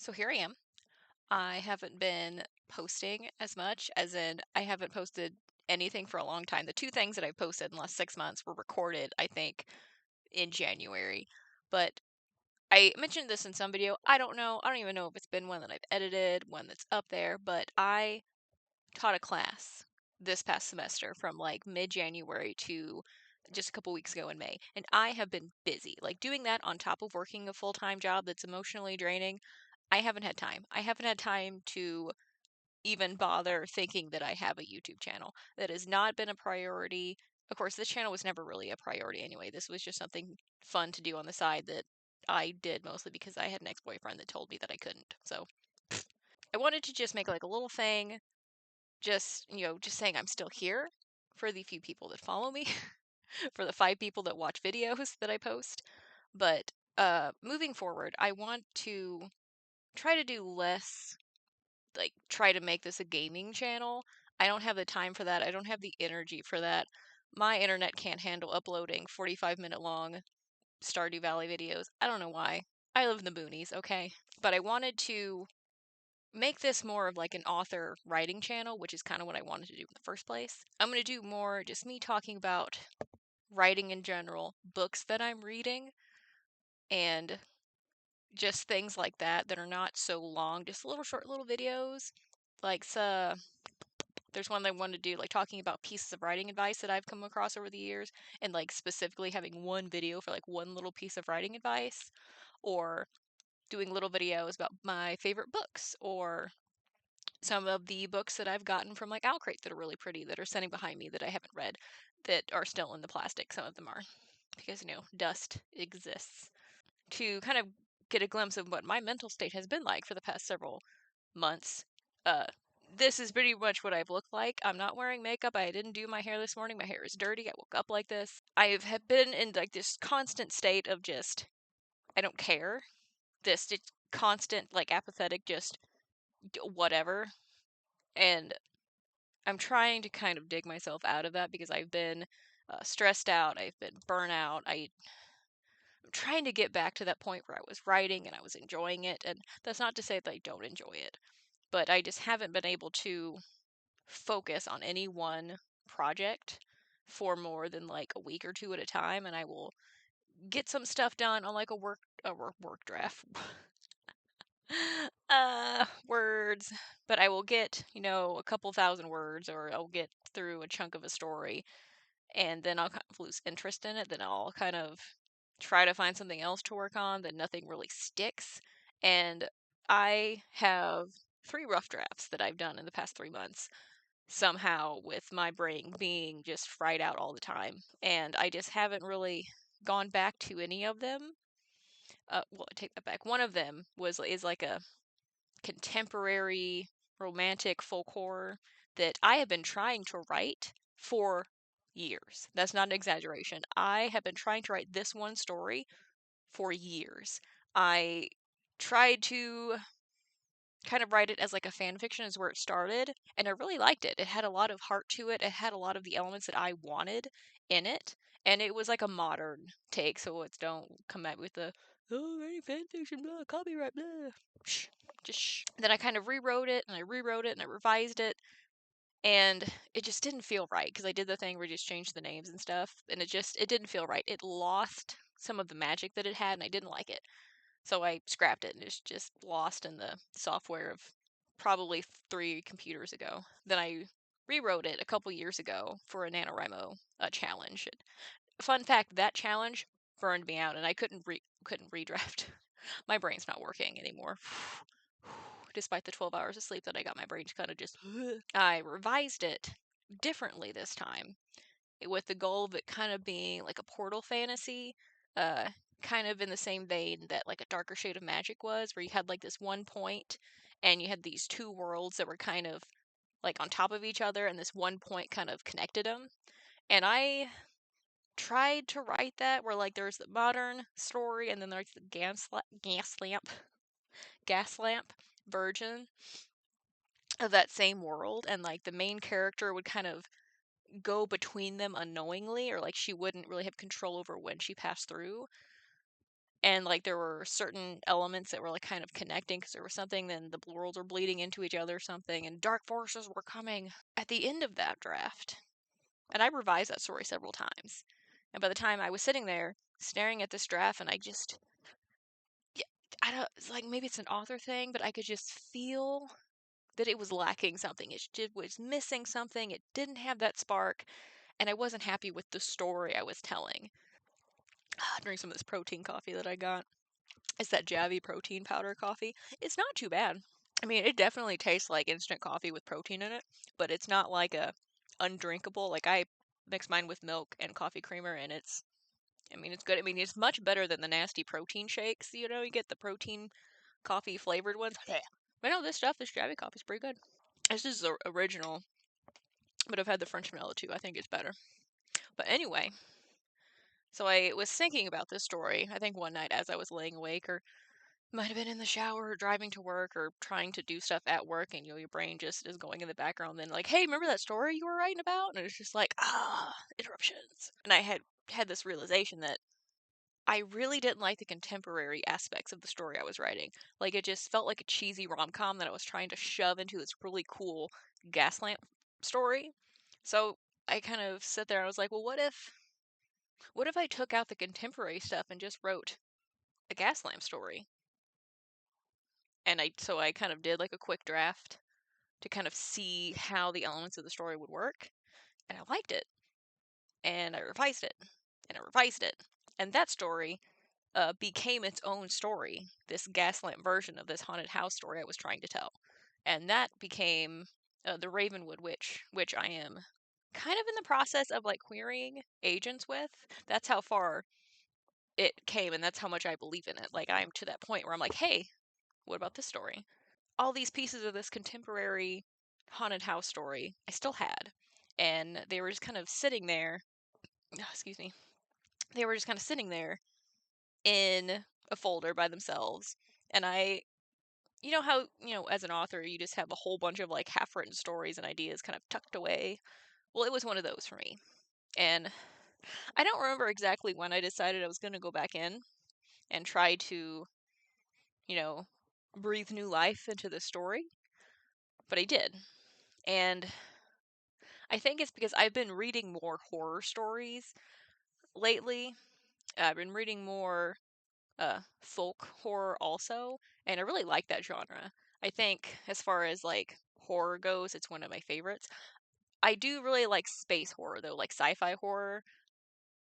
So here I am. I haven't been posting as much, as in, I haven't posted anything for a long time. The two things that I've posted in the last 6 months were recorded, I think, in January. But I mentioned this in some video. I don't know. I don't even know if it's been one that I've edited, one that's up there, but I taught a class this past semester from like mid-January to just a couple weeks ago in May. And I have been busy, like doing that on top of working a full-time job that's emotionally draining. I haven't had time. I haven't had time to even bother thinking that I have a YouTube channel. That has not been a priority. Of course, this channel was never really a priority anyway. This was just something fun to do on the side that I did mostly because I had an ex-boyfriend that told me that I couldn't. So I wanted to just make like a little thing, just saying I'm still here for the few people that follow me, for the 5 people that watch videos that I post. But moving forward, I want to try to do less, like try to make this a gaming channel. I don't have the time for that. I don't have the energy for that. My internet can't handle uploading 45-minute long Stardew Valley videos. I don't know why. I live in the boonies, okay? But I wanted to make this more of like an author writing channel, which is kind of what I wanted to do in the first place. I'm going to do more just me talking about writing in general, books that I'm reading, and just things like that are not so long, just little short little videos. Like there's one that I wanted to do, like talking about pieces of writing advice that I've come across over the years, and like specifically having one video for like one little piece of writing advice, or doing little videos about my favorite books, or some of the books that I've gotten from like Owlcrate that are really pretty, that are sitting behind me that I haven't read, that are still in the plastic. Some of them are, because dust exists. To kind of get a glimpse of what my mental state has been like for the past several months. Uh, this is pretty much what I've looked like. I'm not wearing makeup. I didn't do my hair this morning. My hair is dirty. I woke up like this. I've been in like this constant state of just, I don't care. This just constant, like apathetic, just whatever. And I'm trying to kind of dig myself out of that because I've been stressed out. I've been burnout. I'm trying to get back to that point where I was writing and I was enjoying it. And that's not to say that I don't enjoy it, but I just haven't been able to focus on any one project for more than like a week or two at a time. And I will get some stuff done on like a work draft. Words, but I will get, a couple thousand words, or I'll get through a chunk of a story, and then I'll kind of lose interest in it. Then I'll kind of try to find something else to work on, then nothing really sticks. And I have 3 rough drafts that I've done in the past 3 months, somehow with my brain being just fried out all the time. And I just haven't really gone back to any of them. Well, I take that back. One of them is like a contemporary romantic folk horror that I have been trying to write for years. That's not an exaggeration. I have been trying to write this one story for years. I tried to kind of write it as like a fan fiction is where it started, and I really liked it. It had a lot of heart to it. It had a lot of the elements that I wanted in it, and it was like a modern take, so it's don't come at me with the any fan fiction, blah, copyright, blah. Shh, just shh. Then I kind of rewrote it, and I rewrote it, and I revised it, and it just didn't feel right because I did the thing where I just changed the names and stuff, and it didn't feel right. It lost some of the magic that it had, and I didn't like it. So I scrapped it, and it's just lost in the software of probably 3 computers ago. Then I rewrote it a couple years ago for a NaNoWriMo challenge. Fun fact, that challenge burned me out, and I couldn't redraft. My brain's not working anymore. Despite the 12 hours of sleep that I got, my brain's kind of just. I revised it differently this time, with the goal of it kind of being like a portal fantasy, uh, kind of in the same vein that like a Darker Shade of Magic was, where you had like this one point and you had these 2 worlds that were kind of like on top of each other, and this one point kind of connected them. And I tried to write that where like there's the modern story and then there's the gas lamp version of that same world, and like the main character would kind of go between them unknowingly, or like she wouldn't really have control over when she passed through. And like there were certain elements that were like kind of connecting because there was something, then the worlds were bleeding into each other or something, and dark forces were coming at the end of that draft. And I revised that story several times. And by the time I was sitting there staring at this draft, and I just, yeah, I don't, it's like maybe it's an author thing, but I could just feel that it was lacking something. It just was missing something. It didn't have that spark, and I wasn't happy with the story I was telling. Drink some of this protein coffee that I got. It's that Javi protein powder coffee. It's not too bad. I mean, it definitely tastes like instant coffee with protein in it, but it's not like a undrinkable. Like I mix mine with milk and coffee creamer, and it's, I mean, it's good. I mean, it's much better than the nasty protein shakes. You know, you get the protein coffee flavored ones. Yeah. But no, this Javi coffee is pretty good. This is the original, but I've had the French vanilla too. I think it's better. But anyway, so I was thinking about this story, I think one night as I was laying awake, or might have been in the shower or driving to work or trying to do stuff at work, and your brain just is going in the background, then like, hey, remember that story you were writing about? And it's just like, interruptions. And I had this realization that I really didn't like the contemporary aspects of the story I was writing. Like it just felt like a cheesy rom-com that I was trying to shove into this really cool Gaslamp story. So I kind of sat there and I was like, well, what if I took out the contemporary stuff and just wrote a Gaslamp story? And I kind of did like a quick draft to kind of see how the elements of the story would work, and I liked it. And I revised it, and I revised it. And that story became its own story, this Gaslamp version of this haunted house story I was trying to tell. And that became the Ravenwood Witch, which I am kind of in the process of like querying agents with. That's how far it came, and that's how much I believe in it. Like I'm to that point where I'm like, hey, what about this story? All these pieces of this contemporary haunted house story I still had. And they were just kind of sitting there. Excuse me. They were just kind of sitting there in a folder by themselves. And you know how, as an author, you just have a whole bunch of like half written stories and ideas kind of tucked away? Well, it was one of those for me. And I don't remember exactly when I decided I was going to go back in and try to, you know, breathe new life into the story, but I did. And I think it's because I've been reading more horror stories lately. I've been reading more folk horror also, and I really like that genre. I think as far as like horror goes, it's one of my favorites. I do really like space horror though, like sci-fi horror,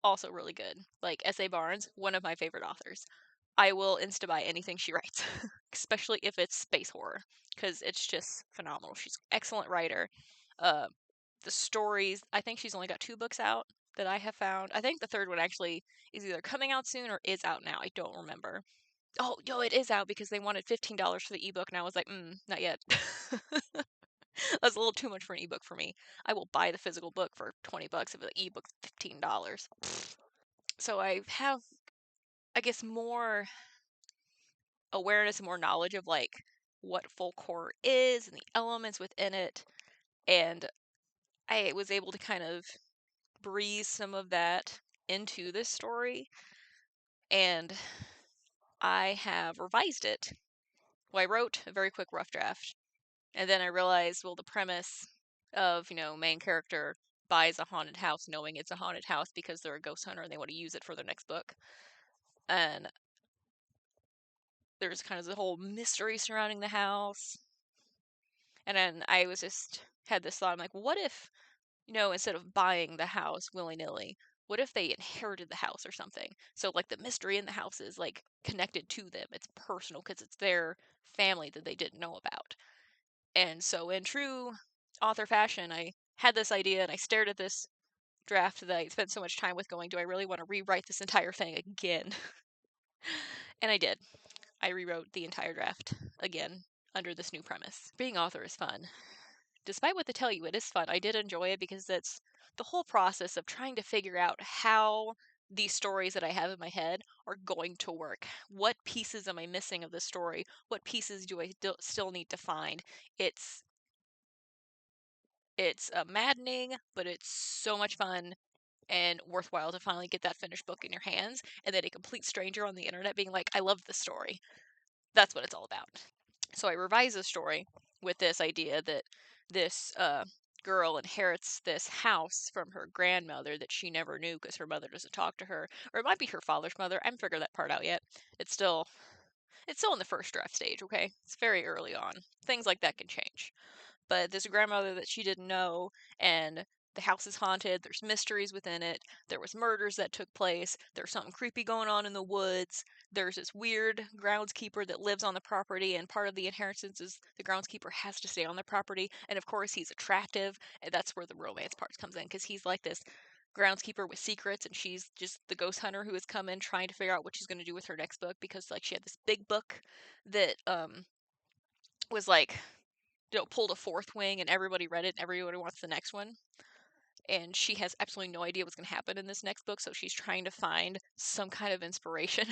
also really good. Like S.A. Barnes, one of my favorite authors. I will insta buy anything she writes, especially if it's space horror, because it's just phenomenal. She's an excellent writer. Uh, the stories, I think she's only got 2 books out that I have found. I think the third one actually is either coming out soon or is out now. I don't remember. Oh, no, it is out because they wanted $15 for the ebook, and I was like, not yet. That's a little too much for an ebook for me. I will buy the physical book for $20 if the ebook's $15. So I have, I guess, more awareness and more knowledge of like what folk horror is and the elements within it, and I was able to kind of breeze some of that into this story, and I have revised it. Well, I wrote a very quick rough draft, and then I realized, well, the premise of, main character buys a haunted house knowing it's a haunted house because they're a ghost hunter and they want to use it for their next book. And there's kind of the whole mystery surrounding the house. And then I was just had this thought, I'm like, what if, instead of buying the house willy-nilly, what if they inherited the house or something? So like the mystery in the house is like connected to them. It's personal because it's their family that they didn't know about. And so in true author fashion, I had this idea and I stared at this draft that I spent so much time with going, do I really want to rewrite this entire thing again? And I did. I rewrote the entire draft again under this new premise. Being author is fun. Despite what they tell you, it is fun. I did enjoy it because it's the whole process of trying to figure out how these stories that I have in my head are going to work. What pieces am I missing of the story? What pieces do I still need to find? It's maddening, but it's so much fun and worthwhile to finally get that finished book in your hands, and then a complete stranger on the internet being like, I love this story. That's what it's all about. So I revise the story with this idea that this girl inherits this house from her grandmother that she never knew because her mother doesn't talk to her, or it might be her father's mother. I haven't figured that part out yet. It's still in the first draft stage. Okay, it's very early on. Things like that can change. But there's a grandmother that she didn't know, and the house is haunted. There's mysteries within it. There was murders that took place. There's something creepy going on in the woods. There's this weird groundskeeper that lives on the property, and part of the inheritance is the groundskeeper has to stay on the property. And of course, he's attractive, and that's where the romance part comes in, because he's like this groundskeeper with secrets, and she's just the ghost hunter who has come in trying to figure out what she's going to do with her next book, because like she had this big book that was like, pulled a fourth wing, and everybody read it and everybody wants the next one, and she has absolutely no idea what's going to happen in this next book, so she's trying to find some kind of inspiration.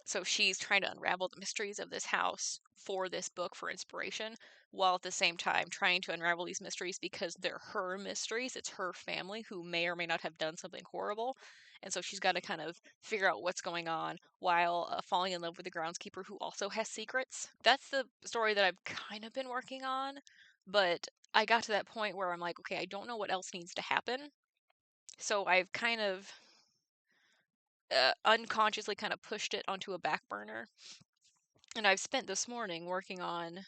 So she's trying to unravel the mysteries of this house for this book for inspiration, while at the same time trying to unravel these mysteries because they're her mysteries. It's her family who may or may not have done something horrible. And so she's got to kind of figure out what's going on while falling in love with the groundskeeper who also has secrets. That's the story that I've kind of been working on, but I got to that point where I'm like, okay, I don't know what else needs to happen. So I've kind of unconsciously kind of pushed it onto a back burner. And I've spent this morning working on.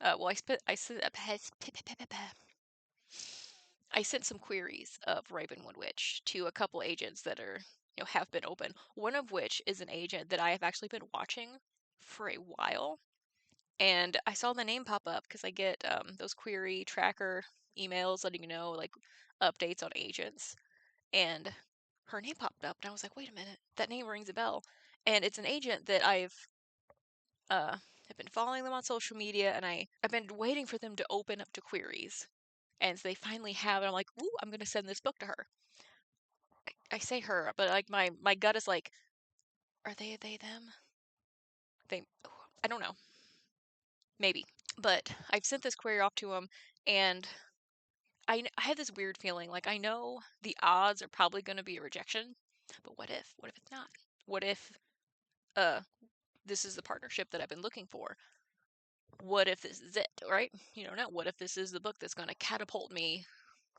Well, I sent some queries of Ravenwood Witch to a couple agents that are, have been open. One of which is an agent that I have actually been watching for a while, and I saw the name pop up because I get those query tracker emails letting you know like updates on agents, and her name popped up, and I was like, wait a minute, that name rings a bell, and it's an agent that I've been following them on social media, and I've been waiting for them to open up to queries. And so they finally have, and I'm like, ooh, I'm going to send this book to her. I say her, but like my gut is like, are they, them? They, I don't know. Maybe. But I've sent this query off to them, and I have this weird feeling. Like, I know the odds are probably going to be a rejection, but what if? What if it's not? What if uh, this is the partnership that I've been looking for? What if this is it, right? You don't know. What if this is the book that's going to catapult me,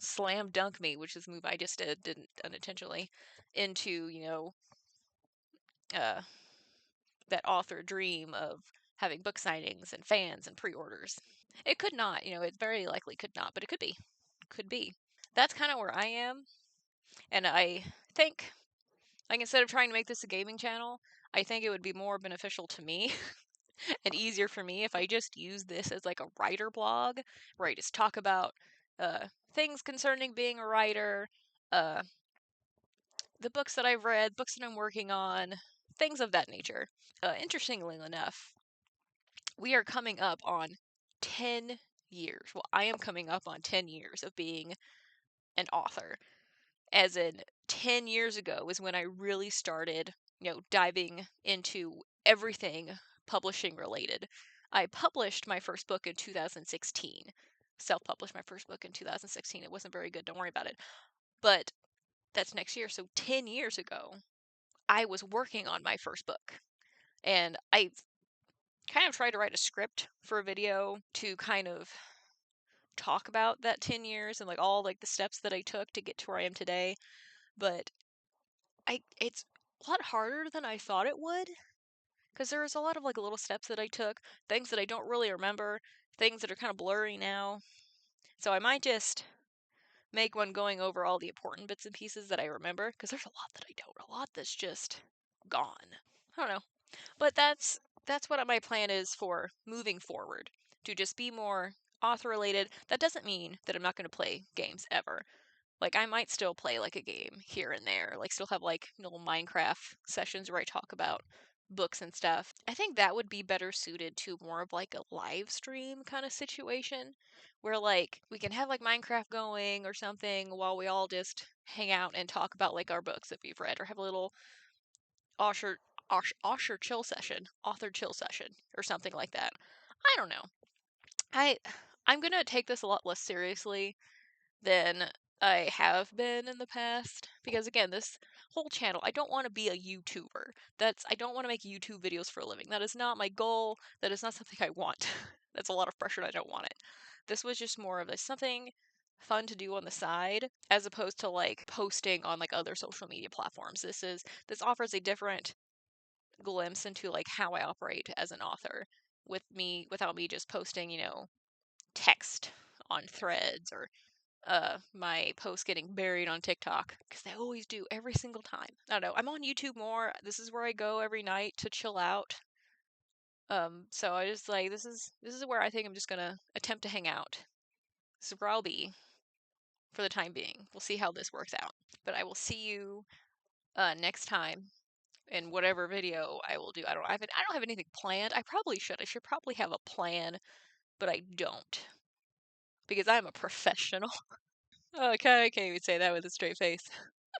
slam dunk me, which is a move I just didn't unintentionally, into, uh, that author dream of having book signings and fans and pre-orders. It could not, it very likely could not, but it could be. Could be. That's kind of where I am, and I think, like, instead of trying to make this a gaming channel, I think it would be more beneficial to me and easier for me if I just use this as like a writer blog where I just talk about things concerning being a writer, uh, the books that I've read, books that I'm working on, things of that nature. Interestingly enough, we are coming up on 10 years. Well, I am coming up on 10 years of being an author. As in, 10 years ago was when I really started, diving into everything publishing related. I published my first book in 2016. Self-published my first book in 2016. It wasn't very good, don't worry about it. But that's next year. So 10 years ago, I was working on my first book. And I kind of tried to write a script for a video to kind of talk about that 10 years and like all like the steps that I took to get to where I am today. But it's a lot harder than I thought it would, because there was a lot of like little steps that I took, things that I don't really remember, things that are kind of blurry now. So I might just make one going over all the important bits and pieces that I remember, because there's a lot that I don't, a lot that's just gone. I don't know. But that's what my plan is for moving forward, to just be more author related. That doesn't mean that I'm not going to play games ever. Like, I might still play like a game here and there, like still have like little Minecraft sessions where I talk about books and stuff. I think that would be better suited to more of like a live stream kind of situation where like we can have like Minecraft going or something while we all just hang out and talk about like our books that we've read, or have a little Osher chill session, author chill session, or something like that. I don't know. I I'm gonna take this a lot less seriously than I have been in the past because again, this whole channel, I don't want to be a YouTuber. I don't want to make YouTube videos for a living. That is not my goal. That is not something I want. That's a lot of pressure and I don't want it. This was just more of a something fun to do on the side as opposed to like posting on like other social media platforms. This offers a different glimpse into like how I operate as an author without me just posting, text on threads or my posts getting buried on TikTok because they always do every single time. I don't know. I'm on YouTube more. This is where I go every night to chill out. So I just like this is where I think I'm just gonna attempt to hang out. This is where I'll be for the time being. We'll see how this works out. But I will see you next time in whatever video I will do. I don't have anything planned. I probably should. I should probably have a plan, but I don't because I'm a professional. Oh, I can't even say that with a straight face.